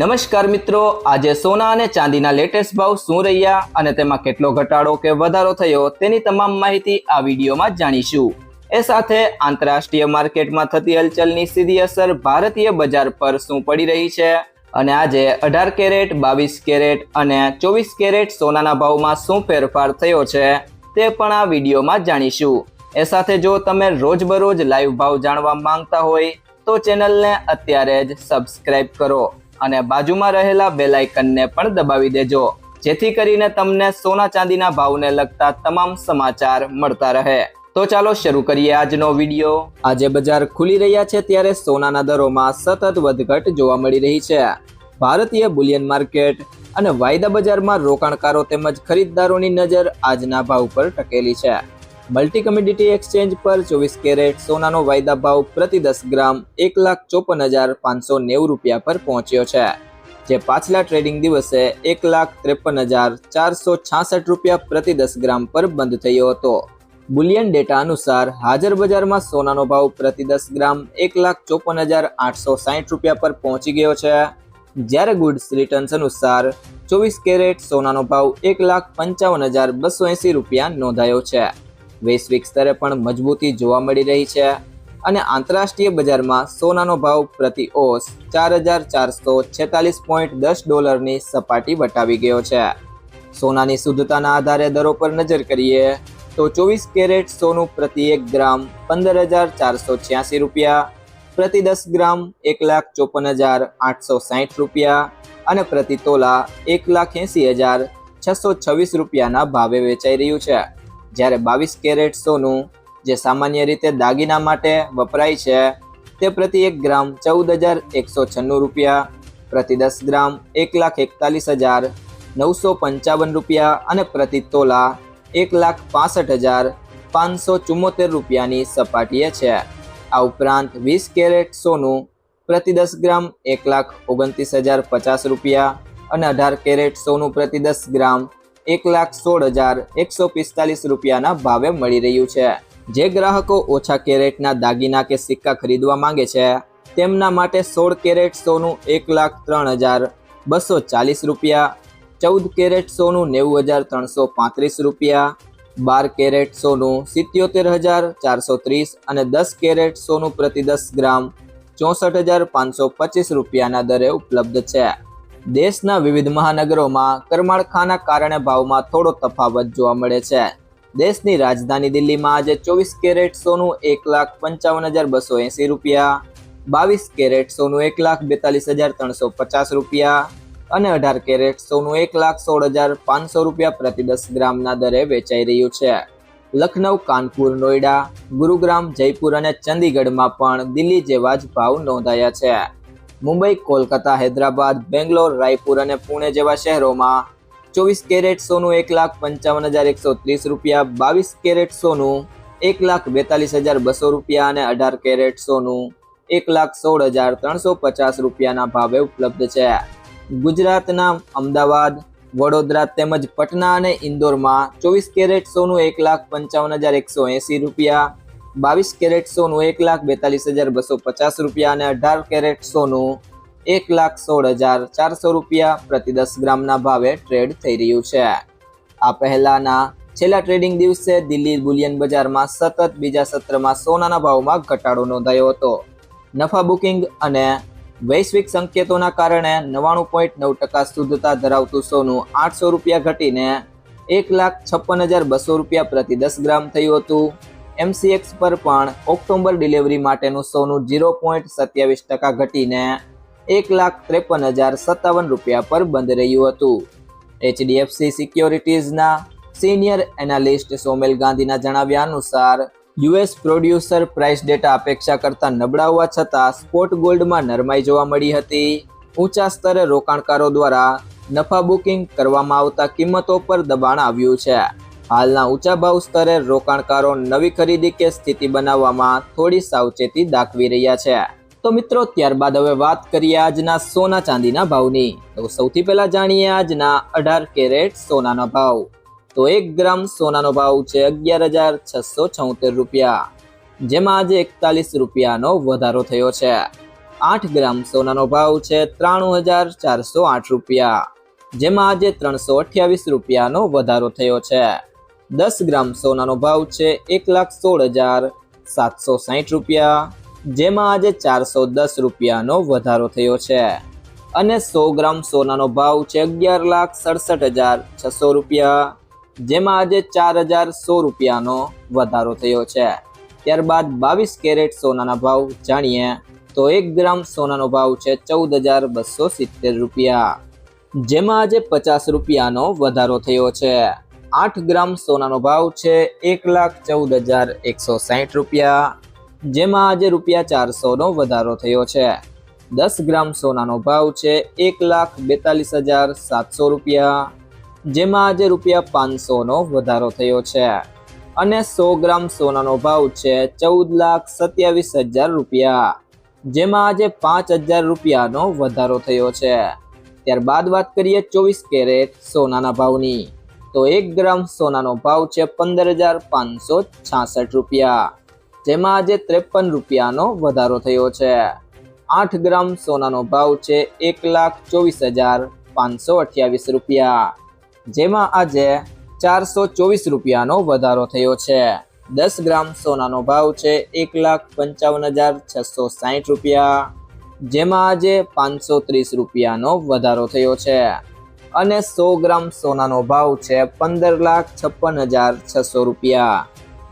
નમસ્કાર મિત્રો, આજે સોના અને ચાંદીના લેટેસ્ટ ભાવ શું રહ્યા અને તેમાં કેટલો ઘટાડો કે વધારો થયો તેની તમામ માહિતી આ વિડીયોમાં જાણીશું। એ સાથે આંતરરાષ્ટ્રીય માર્કેટમાં થતી હલચલની સીધી અસર ભારતીય બજાર પર શું પડી રહી છે અને આજે 18 કેરેટ, 22 કેરેટ અને 24 કેરેટ સોનાના ભાવમાં શું ફેરફાર થયો છે તે પણ આ વિડીયોમાં જાણીશું। એ સાથે જો તમે રોજબરોજ લાઈવ ભાવ જાણવા માંગતા હોય તો ચેનલને અત્યારે જ સબસ્ક્રાઇબ કરો અને બાજુમાં રહેલા બેલ આઇકનને પણ દબાવી દેજો, જેથી કરીને તમને સોના ચાંદીના ભાવને લગતા તમામ સમાચાર મળતા રહે। તો ચાલો શરૂ કરીએ આજનો વિડીયો। આજે બજાર ખુલી રહ્યા છે ત્યારે સોનાના દરોમાં સતત વધઘટ જોવા મળી રહી છે। ભારતીય બુલિયન માર્કેટ અને વાયદા બજારમાં રોકાણકારો તેમજ ખરીદદારોની નજર આજના ભાવ પર ટકેલી છે। મલ્ટી કમોડિટી એક્સચેન્જ પર 24 કેરેટ સોનાનો વાયદા ભાવ પ્રતિ 10 ગ્રામ 1,54,590 રૂપિયા પર પહોંચ્યો છે, જે પાછલા ટ્રેડિંગ દિવસે 1,53,466 રૂપિયા પ્રતિ 10 ગ્રામ પર બંધ થયો હતો। બુલિયન ડેટા અનુસાર હાજર બજારમાં સોનાનો ભાવ પ્રતિ 10 ગ્રામ 1,54,860 રૂપિયા પર પહોંચી ગયો છે, જ્યારે ગુડ્સ રિટર્ન્સ અનુસાર 24 કેરેટ સોનાનો ભાવ 1,55,280 રૂપિયા નોંધાયો છે। વૈશ્વિક સ્તરે પણ મજબૂતી જોવા મળી રહી છે અને આંતરરાષ્ટ્રીય બજારમાં સોનાનો ભાવ પ્રતિ ઓસ $4,446.10ની સપાટી વટાવી ગયો છે। સોનાની શુદ્ધતાના આધારે દરો પર નજર કરીએ તો 24 કેરેટ સોનું પ્રતિ 1 ગ્રામ 15,486 રૂપિયા, પ્રતિ 10 ગ્રામ 1,54,860 રૂપિયા અને પ્રતિ તોલા 1,80,626 રૂપિયાના ભાવે વેચાઈ રહ્યું છે, જ્યારે 22 કેરેટ સોનું જે સામાન્ય રીતે દાગીના માટે વપરાય છે તે પ્રતિ 1 ગ્રામ 14,196 રૂપિયા, પ્રતિ 10 ગ્રામ 1,41,955 રૂપિયા અને પ્રતિ તોલા 1,65,574 રૂપિયાની સપાટીએ છે। આ ઉપરાંત 20 કેરેટ સોનું પ્રતિ 10 ગ્રામ 1,29,050 રૂપિયા અને 18 કેરેટ સોનું પ્રતિ 10 ગ્રામ 1,16,145 રૂપિયાના ભાવે મળી રહ્યું છે। જે ગ્રાહકો ઓછા કેરેટના દાગીના કે સિક્કા ખરીદવા માંગે છે તેમના માટે 16 કેરેટ સોનું 1,03,240 રૂપિયા, 14 કેરેટ સોનું 90,335 રૂપિયા, 12 કેરેટ સોનું 77,430 અને 10 કેરેટ સોનું પ્રતિ 10 ગ્રામ 64,525 રૂપિયાના દરે ઉપલબ્ધ છે। દેશના વિવિધ મહાનગરોમાં કરમાળખાના કારણે ભાવમાં થોડો તફાવત જોવા મળે છે। દેશની રાજધાની દિલ્હીમાં આજે 24 કેરેટ સોનું 1,55,280 રૂપિયા, 22 કેરેટ સોનું 1,42,350 રૂપિયા અને 18 કેરેટ સોનું 1,16,500 રૂપિયા પ્રતિ 10 ગ્રામના દરે વેચાઈ રહ્યું છે। લખનઉ, કાનપુર, નોઈડા, ગુરુગ્રામ, જયપુર અને ચંદીગઢમાં પણ દિલ્હી જેવા જ ભાવ નોંધાયા છે। મુંબઈ, કોલકાતા, હૈદરાબાદ, બેંગ્લોર, રાયપુર અને પુણે જેવા શહેરોમાં 24 કેરેટ સોનું 1,55,130 રૂપિયા, 22 કેરેટ સોનું 1,42,200 રૂપિયા અને 18 કેરેટ સોનું 1,16,350 રૂપિયાના ભાવે ઉપલબ્ધ છે। ગુજરાતના અમદાવાદ, વડોદરા તેમજ પટના અને ઇન્દોરમાં 24 કેરેટ સોનું 1,55,180 રૂપિયા, 22 કેરેટ સોનું 1,42,250 રૂપિયા અને 18 કેરેટ સોનું 1,16,400 રૂપિયા પ્રતિ 10 ગ્રામના ભાવે ટ્રેડ થઈ રહ્યું છે। આ પહેલાના છેલ્લા ટ્રેડિંગ દિવસે દિલ્હી બુલિયન બજારમાં સતત બીજા સત્રમાં સોનાના ભાવમાં ઘટાડો નોંધાયો હતો। નફા બુકિંગ અને વૈશ્વિક સંકેતોના કારણે 99.9% શુદ્ધતા ધરાવતું સોનું 800 રૂપિયા ઘટીને 1,56,200 રૂપિયા પ્રતિ 10 ગ્રામ થયું હતું। MCX પર પણ ઓક્ટોબર ડિલિવરી માટેનું સોનું 0.27% ઘટીને 1,53,057 રૂપિયા પર બંધ રહ્યું હતું। HDFC સિક્યોરિટીઝના સિનિયર એનાલિસ્ટ સોમેલ ગાંધીના જણાવ્યા અનુસાર US પ્રોડ્યુસર પ્રાઇસ ડેટા અપેક્ષા કરતાં નબળા હોવા છતાં સ્પોટ ગોલ્ડમાં નરમાઈ જોવા મળી હતી। ઊંચા સ્તરે રોકાણકારો દ્વારા નફા બુકિંગ કરવામાં આવતા કિંમતો પર દબાણ આવ્યું છે। હાલના ઊંચા ભાવ સ્તરે રોકાણકારો નવી ખરીદી કે સ્થિતિ બનાવવામાં થોડી સાવચેતી દાખવી રહ્યા છે। તો મિત્રો, ત્યારબાદ હવે વાત કરીએ આજના સોના ચાંદીના ભાવની। તો સૌથી પહેલા જાણીએ આજના 18 કેરેટ સોનાના ભાવ। તો 1 ગ્રામ સોનાનો ભાવ છે 11,676 રૂપિયા, જેમાં આજે 41 રૂપિયાનો વધારો થયો છે। 8 ગ્રામ સોનાનો ભાવ છે 93,408 રૂપિયા, જેમાં આજે 328 રૂપિયાનો વધારો થયો છે. 10 ગ્રામ સોનાનો ભાવ છે 1,16,760 રૂપિયા, જેમાં આજે 410 રૂપિયાનો વધારો થયો છે. અને 100 ગ્રામ સોનાનો ભાવ છે 11,67,600 રૂપિયા, જેમાં આજે 4,100 રૂપિયાનો વધારો થયો છે. ત્યારબાદ 22 કેરેટ સોનાના ભાવ જાણીએ તો 1 ગ્રામ સોનાનો ભાવ છે 14,270 રૂપિયા, જેમાં આજે 50 રૂપિયાનો વધારો થયો છે. 8 ગ્રામ સોનાનો ભાવ છે 1,14,160 રૂપિયા, જેમાં આજે રૂપિયા 400નો વધારો થયો છે. 10 ગ્રામ સોનાનો ભાવ છે 1,42,700 રૂપિયા, જેમાં આજે રૂપિયા 500નો વધારો થયો છે. અને 100 ગ્રામ સોનાનો ભાવ છે 14,27,000 રૂપિયા, જેમાં આજે 5,000 રૂપિયાનો વધારો થયો છે. ત્યારબાદ વાત કરીએ 24 કેરેટ સોનાના ભાવની, તો 1 ગ્રામ સોનાનો ભાવ છે 15,566 રૂપિયા, જેમાં આજે 53 રૂપિયાનો વધારો થયો છે. 8 ગ્રામ સોનાનો ભાવ છે 1,24,528 રૂપિયા, જેમાં આજે 424 રૂપિયાનો વધારો થયો છે. 10 ગ્રામ સોનાનો ભાવ છે 1,55,660 રૂપિયા, જેમાં આજે 530 રૂપિયાનો વધારો થયો છે. અને 100 ગ્રામ સોનાનો ભાવ છે 15,56,600 રૂપિયા,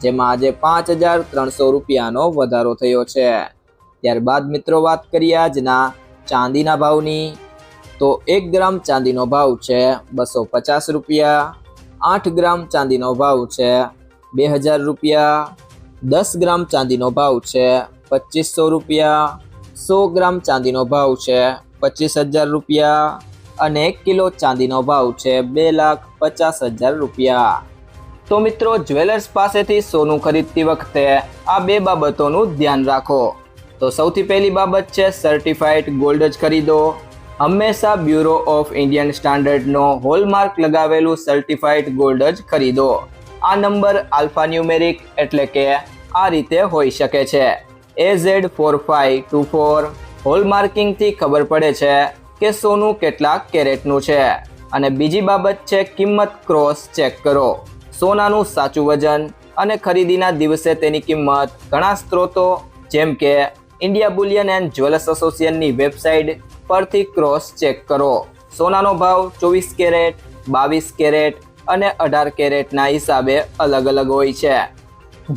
જેમાં આજે 5,300 રૂપિયાનો વધારો થયો છે. ત્યારબાદ મિત્રો વાત કરીએ આજના ચાંદીના ભાવની, તો 1 ગ્રામ ચાંદીનો ભાવ છે 250 રૂપિયા, 8 ગ્રામ ચાંદીનો ભાવ છે 2,000 રૂપિયા, 10 ગ્રામ ચાંદીનો ભાવ છે 2,500 રૂપિયા, 100 ગ્રામ ચાંદીનો ભાવ છે 25,000 રૂપિયા, અને 1 કિલો ચાંદીનો ભાવ છે 2,50,000 રૂપિયા. તો મિત્રો જ્વેલર્સ પાસેથી સોનું ખરીદતી વખતે આ બે બાબતોનું ધ્યાન રાખો. તો સૌથી પહેલી બાબત છે સર્ટિફાઈડ ગોલ્ડ જ ખરીદો. હંમેશા બ્યુરો ઓફ ઇન્ડિયન સ્ટાન્ડર્ડનો હોલમાર્ક લગાવેલું સર્ટિફાઈડ ગોલ્ડ જ ખરીદો. આ નંબર આલ્ફાન્યુમેરિક એટલે કે આ રીતે હોઈ શકે છે AZ4524. હોલમાર્કિંગથી ખબર પડે છે કે સોનું કેટલા કેરેટનું છે. અને બીજી બાબત છે કિંમત ક્રોસ ચેક કરો. સોનાનું સાચું વજન અને ખરીદીના દિવસે તેની કિંમત ઘણા સ્ત્રોતો જેમ કે ઇન્ડિયા બુલિયન એન્ડ જ્વેલર્સ એસોસિએશનની વેબસાઇટ પરથી ક્રોસ ચેક કરો. સોનાનો ભાવ 24 કેરેટ, 22 કેરેટ અને 18 કેરેટના હિસાબે અલગ અલગ હોય છે.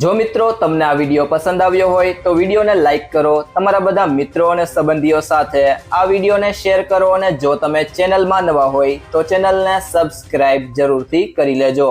જો મિત્રો તમને આ વિડીયો પસંદ આવ્યો હોય તો વિડીયોને લાઈક કરો, તમારા બધા મિત્રો અને સંબંધીઓ સાથે આ વિડીયોને શેર કરો, અને જો તમે ચેનલમાં નવા હોય તો ચેનલને સબસ્ક્રાઇબ જરૂરથી કરી લેજો.